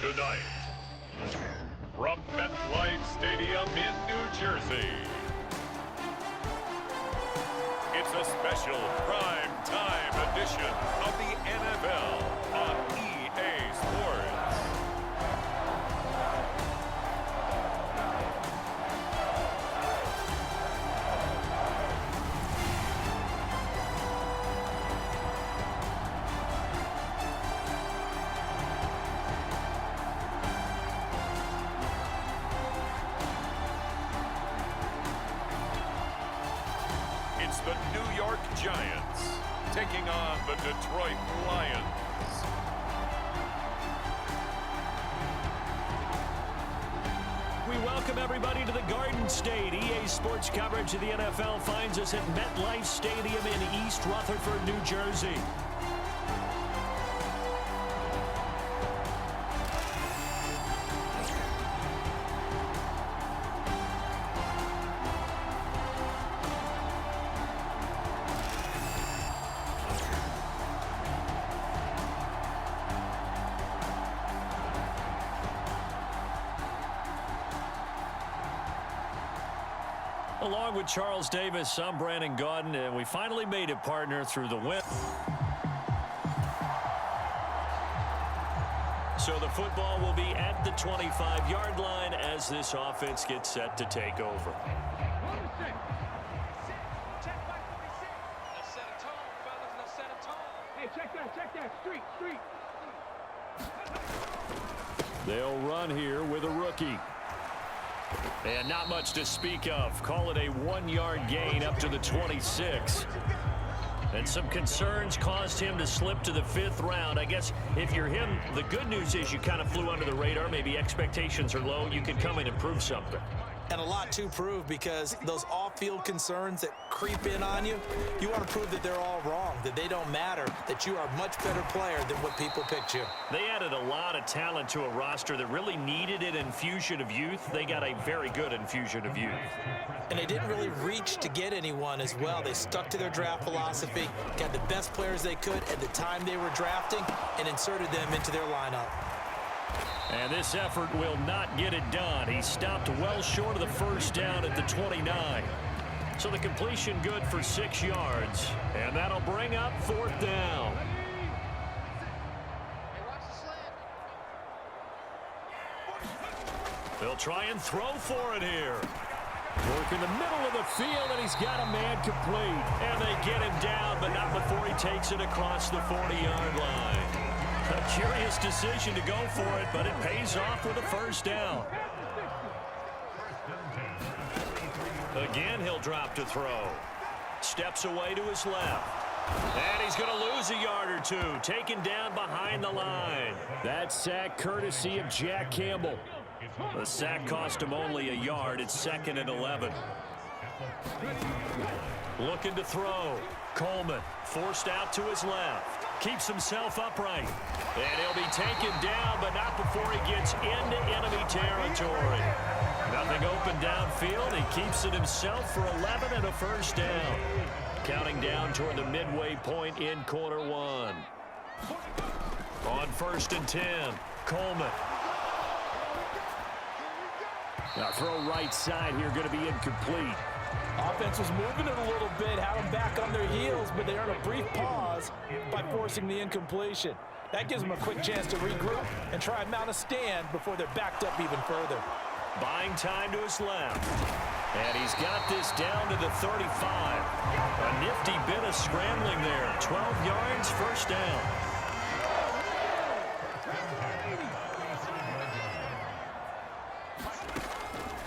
Tonight, from MetLife Stadium in New Jersey, it's a special prime time edition of the NFL on EA Sports. It's the New York Giants taking on the Detroit Lions. We welcome everybody to the Garden State. EA Sports coverage of the NFL finds us at MetLife Stadium in East Rutherford, New Jersey. Along with Charles Davis, I'm Brandon Gaudin, and we finally made it, partner, through the win. So the football will be at the 25-yard line as this offense gets set to take over. Check that, street. They'll run here with a rookie. And not much to speak of. Call it a 1-yard gain up to the 26. And some concerns caused him to slip to the 5th round. I guess if you're him, the good news is you kind of flew under the radar. Maybe expectations are low. You could come in and prove something. And a lot to prove, because those off-field concerns that creep in on you, you want to prove that they're all wrong, that they don't matter, that you are a much better player than what people picked you. They added a lot of talent to a roster that really needed an infusion of youth. They got a very good infusion of youth. And they didn't really reach to get anyone as well. They stuck to their draft philosophy, got the best players they could at the time they were drafting, and inserted them into their lineup. And this effort will not get it done. He stopped well short of the first down at the 29. So the completion good for 6 yards. And that'll bring up 4th down. They'll try and throw for it here. Work in the middle of the field, and he's got a man complete. And they get him down, but not before he takes it across the 40-yard line. A curious decision to go for it, but it pays off with a first down. Again, he'll drop to throw. Steps away to his left. And he's going to lose a yard or two, taken down behind the line. That sack courtesy of Jack Campbell. The sack cost him only a yard. It's 2nd and 11. Looking to throw. Coleman forced out to his left. Keeps himself upright. And he'll be taken down, but not before he gets into enemy territory. Nothing open downfield. He keeps it himself for 11 and a first down. Counting down toward the midway point in quarter 1. On 1st and 10, Coleman. Now throw right side here, going to be incomplete. Offense was moving it a little bit, had them back on their heels, but they earned a brief pause by forcing the incompletion. That gives them a quick chance to regroup and try and mount a stand before they're backed up even further. Buying time to his left. And he's got this down to the 35. A nifty bit of scrambling there. 12 yards, first down.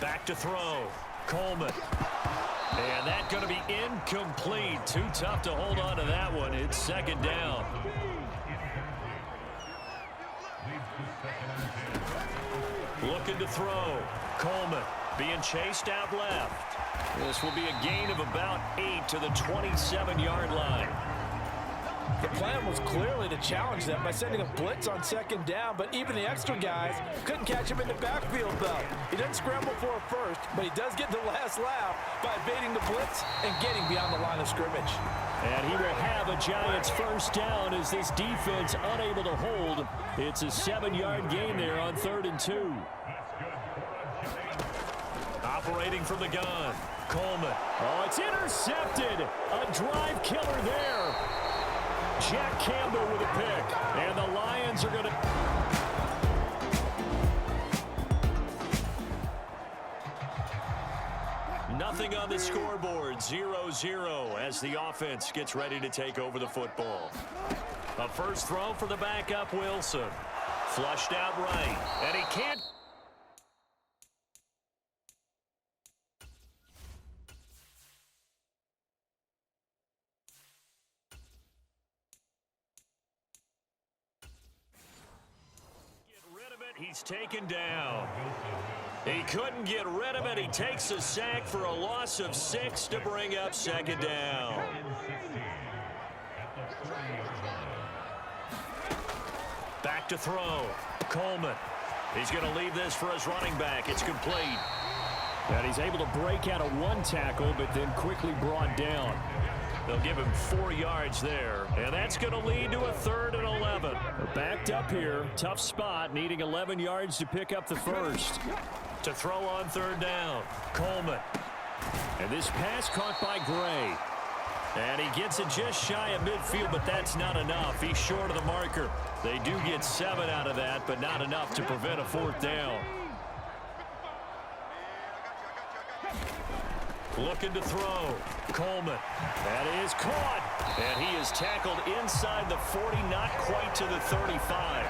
Back to throw. Coleman. And that's going to be incomplete. Too tough to hold on to that one. It's 2nd down. Looking to throw. Coleman being chased out left. This will be a gain of about 8 to the 27-yard line. The plan was clearly to challenge them by sending a blitz on second down, but even the extra guys couldn't catch him in the backfield, though. He doesn't scramble for a first, but he does get the last laugh by evading the blitz and getting beyond the line of scrimmage. And he will have a Giants first down as this defense unable to hold. It's a 7-yard gain there on 3rd and 2. Operating from the gun, Coleman. Oh, it's intercepted. A drive killer there. Jack Campbell with a pick. And the Lions are going to... Nothing on the scoreboard, 0-0 as the offense gets ready to take over the football. A first throw for the backup Wilson. Flushed out right, and he can't... He's taken down. He couldn't get rid of it. He takes a sack for a loss of 6 to bring up 2nd down. Back to throw. Coleman. He's going to leave this for his running back. It's complete. And he's able to break out of 1 tackle, but then quickly brought down. They'll give him 4 yards there, and that's going to lead to a 3rd and 11. They're backed up here. Tough spot, needing 11 yards to pick up the first. To throw on 3rd down, Coleman. And this pass caught by Gray. And he gets it just shy of midfield, but that's not enough. He's short of the marker. They do get 7 out of that, but not enough to prevent a 4th down. Looking to throw. Coleman. That is caught. And he is tackled inside the 40, not quite to the 35.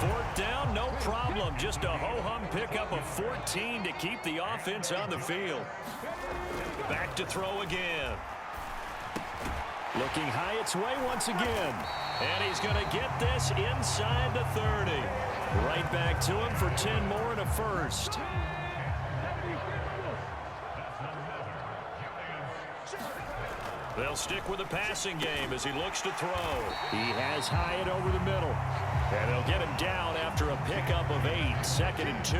4th down, no problem. Just a ho-hum pickup of 14 to keep the offense on the field. Back to throw again. Looking high its way once again. And he's going to get this inside the 30. Right back to him for 10 more and a first. They'll stick with the passing game as he looks to throw. He has Hyatt over the middle. And they'll get him down after a pickup of 8, 2nd and 2.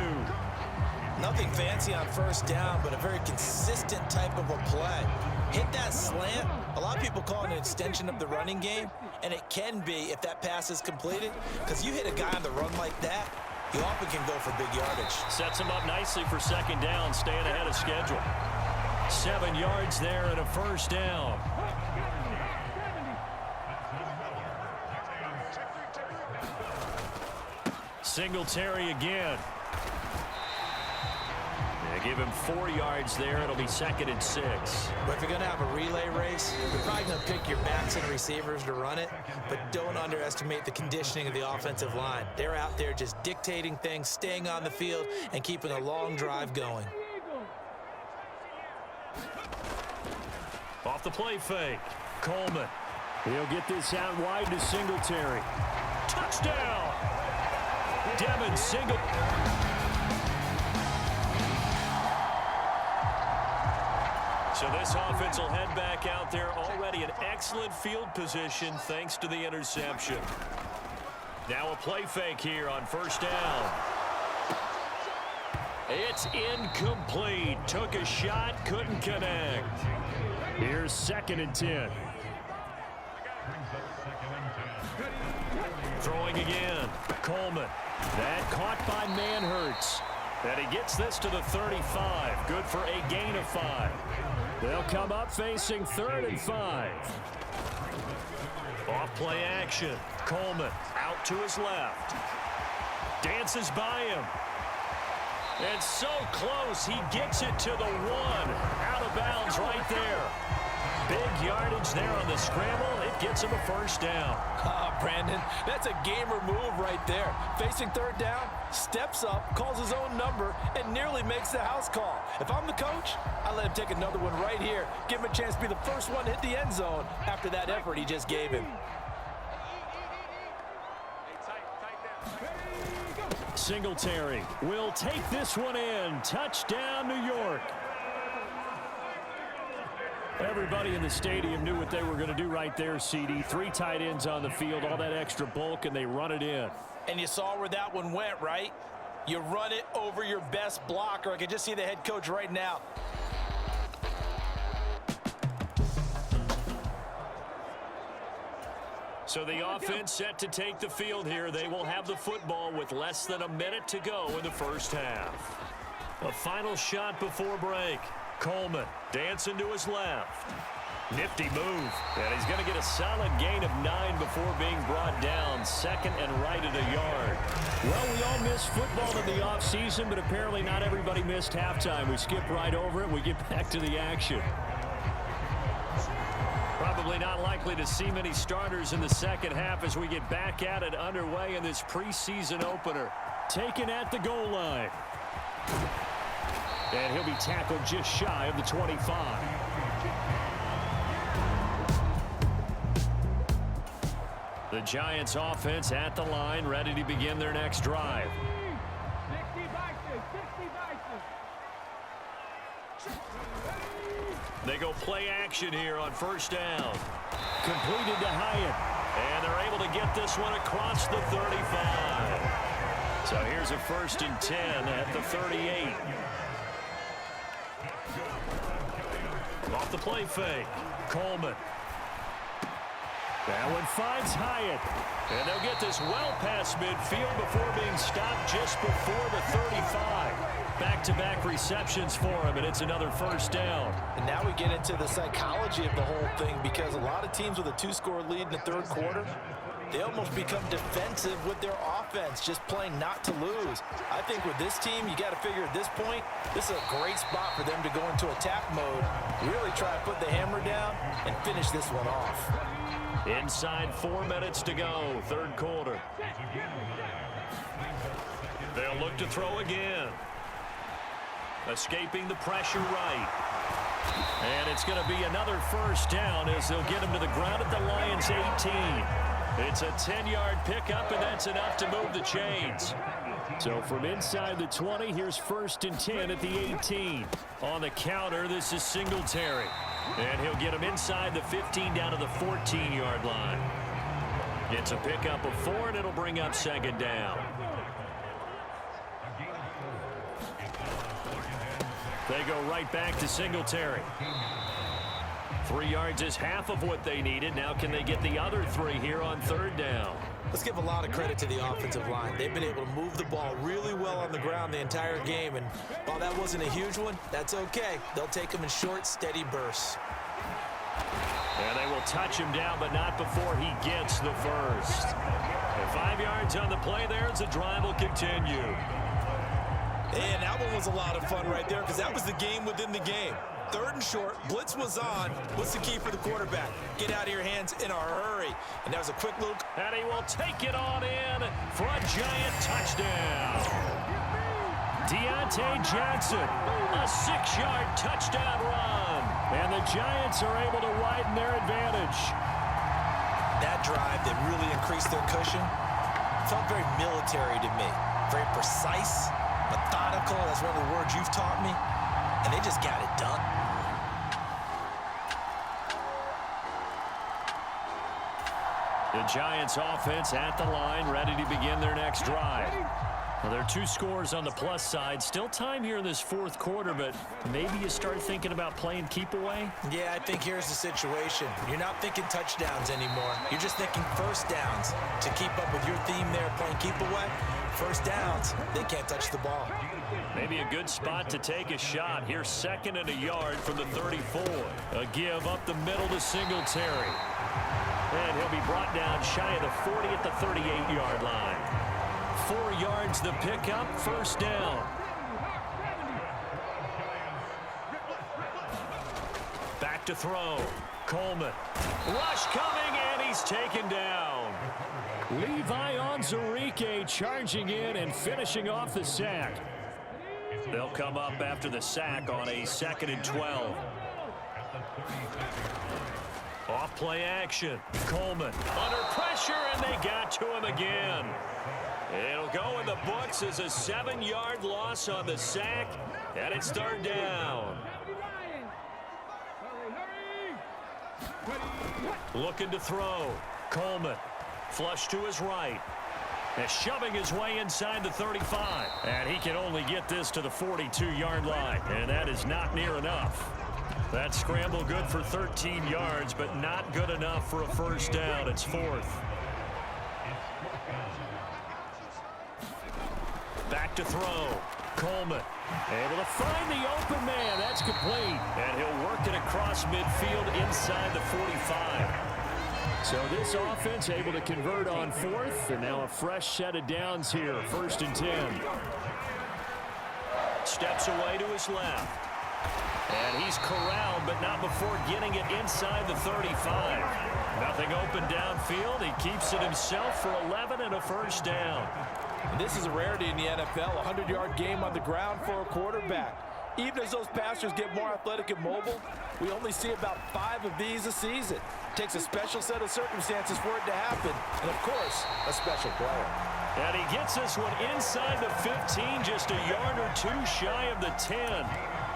Nothing fancy on 1st down, but a very consistent type of a play. Hit that slant. A lot of people call it an extension of the running game, and it can be if that pass is completed, because you hit a guy on the run like that, you often can go for big yardage. Sets him up nicely for 2nd down, staying ahead of schedule. 7 yards there and a first down. Singletary again. They give him 4 yards there. It'll be 2nd and 6. But if you're going to have a relay race, you're probably going to pick your backs and receivers to run it, but don't underestimate the conditioning of the offensive line. They're out there just dictating things, staying on the field, and keeping a long drive going. Off the play fake. Coleman. He'll get this out wide to Singletary. Touchdown! Devin Singletary. So this offense will head back out there, already in excellent field position thanks to the interception. Now a play fake here on 1st down. It's incomplete. Took a shot, couldn't connect. Here's 2nd and 10. Throwing again. Coleman. That caught by Manhurts. And he gets this to the 35. Good for a gain of 5. They'll come up facing 3rd and 5. Off play action. Coleman out to his left. Dances by him. And so close, he gets it to the 1. Out of bounds right there. Big yardage there on the scramble. It gets him a first down. Brandon, that's a gamer move right there. Facing 3rd down, steps up, calls his own number, and nearly makes the house call. If I'm the coach, I let him take another one right here. Give him a chance to be the first one to hit the end zone after that effort he just gave him. Singletary will take this one in. Touchdown, New York. Everybody in the stadium knew what they were going to do right there, CD. 3 tight ends on the field, all that extra bulk, and they run it in. And you saw where that one went, right? You run it over your best blocker. I can just see the head coach right now. So the offense set to take the field here. They will have the football with less than a minute to go in the first half. A final shot before break. Coleman dancing to his left. Nifty move. And he's going to get a solid gain of 9 before being brought down. Second and right at a yard. Well, we all missed football in the offseason, but apparently not everybody missed halftime. We skip right over it. We get back to the action. Probably not likely to see many starters in the second half as we get back at it underway in this preseason opener. Taken at the goal line. And he'll be tackled just shy of the 25. The Giants offense at the line, ready to begin their next drive. 60 boxes, 60 boxes. They go play action here on first down. Completed to Hyatt. And they're able to get this one across the 35. So here's a 1st and 10 at the 38. Off the play fake. Coleman. That one finds Hyatt. And they'll get this well past midfield before being stopped just before the 35. Back-to-back receptions for him, and it's another first down. And now we get into the psychology of the whole thing, because a lot of teams with a 2-score lead in the third quarter, they almost become defensive with their offense, just playing not to lose. I think with this team, you got to figure at this point, this is a great spot for them to go into attack mode, really try to put the hammer down and finish this one off. Inside 4 minutes to go, third quarter. They'll look to throw again. Escaping the pressure right. And it's going to be another first down as they'll get him to the ground at the Lions' 18. It's a 10-yard pickup, and that's enough to move the chains. So from inside the 20, here's 1st and 10 at the 18. On the counter, this is Singletary. And he'll get him inside the 15 down to the 14-yard line. It's a pickup of 4, and it'll bring up 2nd down. They go right back to Singletary. 3 yards is half of what they needed. Now can they get the other 3 here on 3rd down? Let's give a lot of credit to the offensive line. They've been able to move the ball really well on the ground the entire game. And while that wasn't a huge one, that's okay. They'll take them in short, steady bursts. And they will touch him down, but not before he gets the first. And 5 yards on the play there as the drive will continue. And that one was a lot of fun right there, because that was the game within the game. 3rd and short, blitz was on. What's the key for the quarterback? Get out of your hands in a hurry. And that was a quick little... And he will take it on in for a Giant touchdown. Deontay Johnson, a 6-yard touchdown run. And the Giants are able to widen their advantage. That drive that really increased their cushion felt very military to me. Very precise, methodical. That's one of the words you've taught me. And they just got it done. The Giants offense at the line, ready to begin their next drive. Well, there are 2 scores on the plus side. Still time here in this 4th quarter, but maybe you start thinking about playing keep away? Yeah, I think here's the situation. You're not thinking touchdowns anymore. You're just thinking first downs. To keep up with your theme there, playing keep away, first downs, they can't touch the ball. Maybe a good spot to take a shot. Here's 2nd and a yard from the 34. A give up the middle to Singletary. And he'll be brought down shy of the 40 at the 38-yard line. 4 yards the pickup, first down. Back to throw. Coleman. Rush coming, and he's taken down. Levi Onwuzurike charging in and finishing off the sack. They'll come up after the sack on a 2nd and 12. Off play action. Coleman under pressure, and they got to him again. It'll go in the books as a 7-yard loss on the sack, and it's 3rd down. Looking to throw. Coleman. Flush to his right. And shoving his way inside the 35. And he can only get this to the 42-yard line. And that is not near enough. That scramble good for 13 yards, but not good enough for a first down. It's fourth. Back to throw. Coleman able to find the open man. That's complete. And he'll work it across midfield inside the 45. So this offense able to convert on fourth, and now a fresh set of downs here, 1st and 10. Steps away to his left. And he's corralled, but not before getting it inside the 35. Nothing open downfield. He keeps it himself for 11 and a first down. And this is a rarity in the NFL, a 100-yard game on the ground for a quarterback. Even as those passers get more athletic and mobile, we only see about 5 of these a season. It takes a special set of circumstances for it to happen, and of course, a special player. And he gets this one inside the 15, just a yard or two shy of the 10.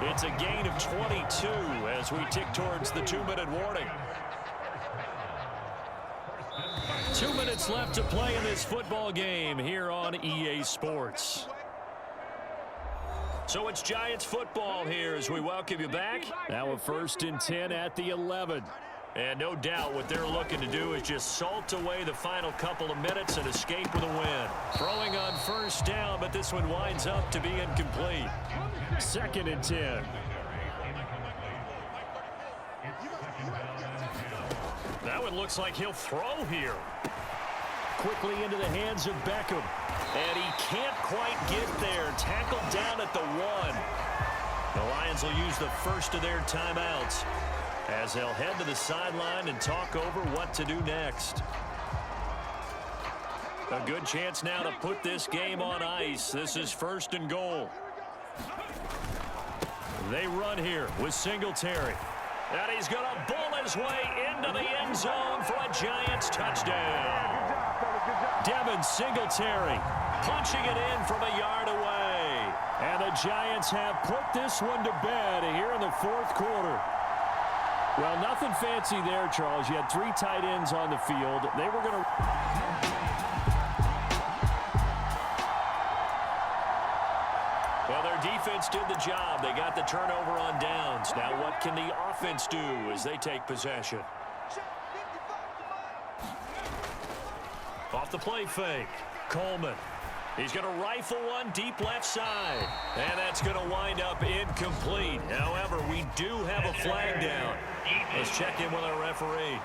It's a gain of 22 as we tick towards the 2-minute warning. 2 minutes left to play in this football game here on EA Sports. So it's Giants football here as we welcome you back. Now a 1st and 10 at the 11. And no doubt what they're looking to do is just salt away the final couple of minutes and escape with a win. Throwing on first down, but this one winds up to be incomplete. 2nd and 10. That one looks like he'll throw here. Quickly into the hands of Beckham. And he can't quite get there. Tackled down at the 1. The Lions will use the first of their timeouts as they'll head to the sideline and talk over what to do next. A good chance now to put this game on ice. This is 1st and goal. They run here with Singletary. And he's going to bull his way into the end zone for a Giants touchdown. Devin Singletary punching it in from a yard away. And the Giants have put this one to bed here in the 4th quarter. Well, nothing fancy there, Charles. You had 3 tight ends on the field. They were going to... Well, their defense did the job. They got the turnover on downs. Now what can the offense do as they take possession? Off the play fake. Coleman. He's going to rifle one deep left side. And that's going to wind up incomplete. However, we do have a flag down. Let's check in with our referee.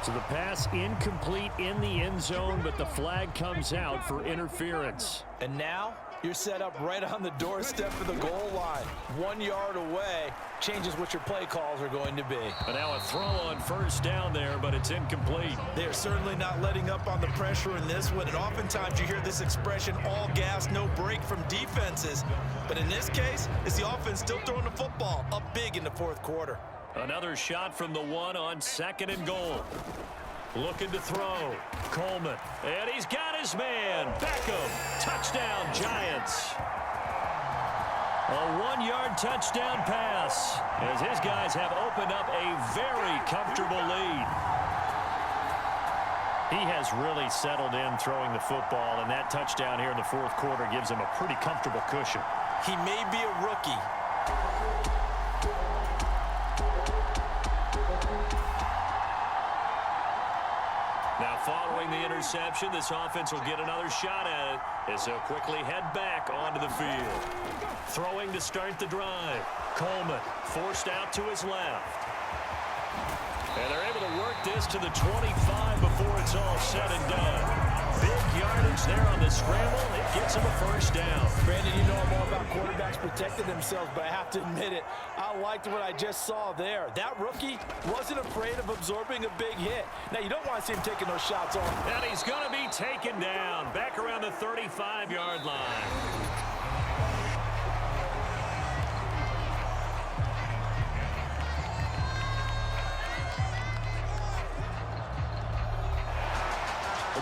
So the pass incomplete in the end zone, but the flag comes out for interference. And now you're set up right on the doorstep of the goal line. 1 yard away changes what your play calls are going to be. And now a throw on first down there, but it's incomplete. They're certainly not letting up on the pressure in this one. And oftentimes you hear this expression, all gas, no break from defenses. But in this case, it's the offense still throwing the football up big in the 4th quarter. Another shot from the 1 on 2nd and goal. Looking to throw. Coleman. And he's got his man. Beckham. Touchdown, Giants. A 1-yard touchdown pass as his guys have opened up a very comfortable lead. He has really settled in throwing the football, and that touchdown here in the 4th quarter gives him a pretty comfortable cushion. He may be a rookie. Now following the interception, this offense will get another shot at it as they'll quickly head back onto the field. Throwing to start the drive. Coleman forced out to his left. And they're able to work this to the 25 before it's all said and done. Big yardage there on the scramble. It gets him a first down. Brandon, you know I'm all about quarterbacks protecting themselves, but I have to admit it, I liked what I just saw there. That rookie wasn't afraid of absorbing a big hit. Now, you don't want to see him taking those shots off. And he's going to be taken down back around the 35-yard line.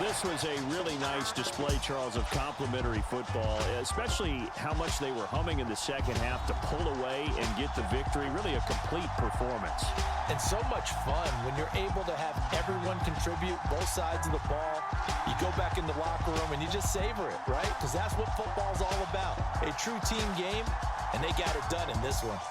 this was a really nice display, Charles, of complimentary football, especially how much they were humming in the second half to pull away and get the victory. Really a complete performance. And so much fun when you're able to have everyone contribute, both sides of the ball. You go back in the locker room and you just savor it, right? Because that's what football's all about. A true team game, and they got it done in this one.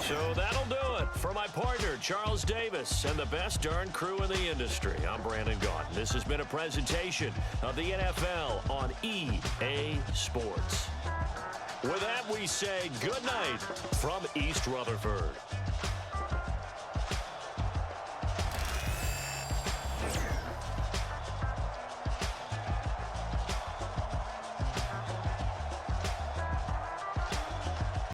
So that'll do it for my partner, Charles Davis, and the best darn crew in the industry. I'm Brandon Gaughan. This has been a presentation of the NFL on EA Sports. With that, we say good night from East Rutherford.